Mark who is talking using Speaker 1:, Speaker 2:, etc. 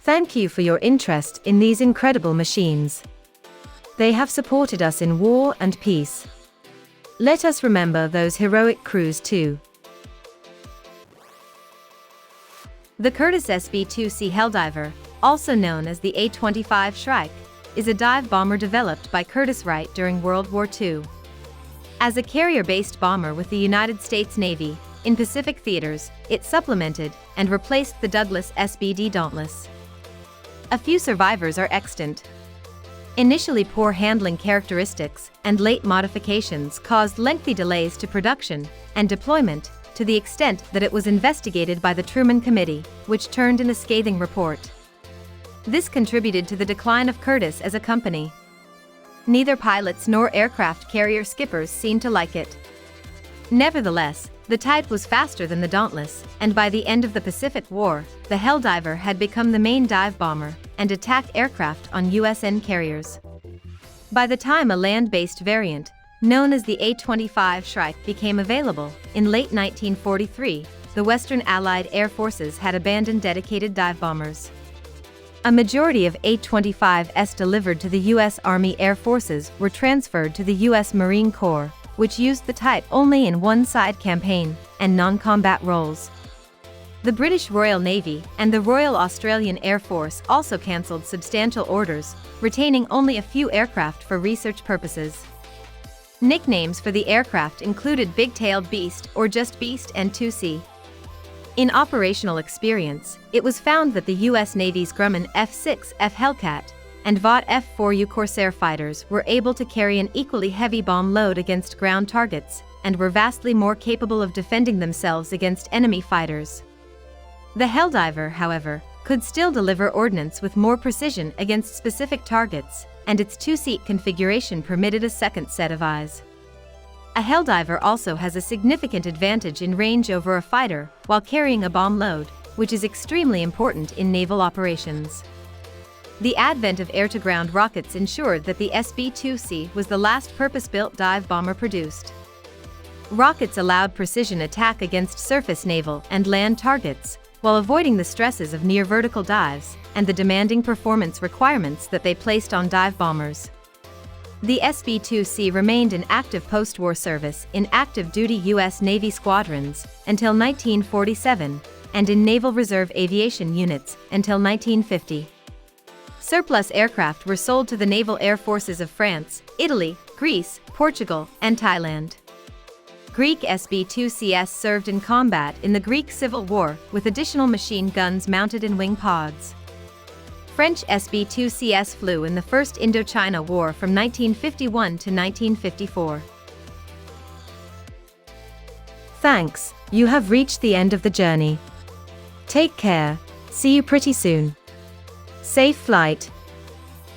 Speaker 1: Thank you for your interest in these incredible machines. They have supported us in war and peace. Let us remember those heroic crews too. The Curtiss SB2C Helldiver, also known as the A-25 Shrike, is a dive bomber developed by Curtiss-Wright during World War II. As a carrier-based bomber with the United States Navy, in Pacific theaters, it supplemented and replaced the Douglas SBD Dauntless. A few survivors are extant. Initially poor handling characteristics and late modifications caused lengthy delays to production and deployment, to the extent that it was investigated by the Truman Committee, which turned in a scathing report. This contributed to the decline of Curtiss as a company. Neither pilots nor aircraft carrier skippers seemed to like it. Nevertheless, the type was faster than the Dauntless, and by the end of the Pacific War, the Helldiver had become the main dive bomber and attack aircraft on USN carriers. By the time a land-based variant, known as the A-25 Shrike, became available, in late 1943, the Western Allied Air Forces had abandoned dedicated dive bombers. A majority of A-25s delivered to the U.S. Army Air Forces were transferred to the U.S. Marine Corps, which used the type only in one-side campaign and non-combat roles. The British Royal Navy and the Royal Australian Air Force also cancelled substantial orders, retaining only a few aircraft for research purposes. Nicknames for the aircraft included Big-tailed Beast or just Beast and 2C. In operational experience, it was found that the U.S. Navy's Grumman F-6F Hellcat and Vought F-4U Corsair fighters were able to carry an equally heavy bomb load against ground targets, and were vastly more capable of defending themselves against enemy fighters. The Helldiver, however, could still deliver ordnance with more precision against specific targets, and its two-seat configuration permitted a second set of eyes. A Helldiver also has a significant advantage in range over a fighter while carrying a bomb load, which is extremely important in naval operations. The advent of air-to-ground rockets ensured that the SB2C was the last purpose-built dive bomber produced. Rockets allowed precision attack against surface naval and land targets, while avoiding the stresses of near-vertical dives and the demanding performance requirements that they placed on dive bombers. The SB2C remained in active post-war service in active-duty U.S. Navy squadrons until 1947, and in Naval Reserve Aviation units until 1950. Surplus aircraft were sold to the naval air forces of France, Italy, Greece, Portugal, and Thailand. Greek SB2Cs served in combat in the Greek Civil War with additional machine guns mounted in wing pods. French SB2Cs flew in the First Indochina War from 1951 to 1954. Thanks, you have reached the end of the journey. Take care, see you pretty soon. Safe flight.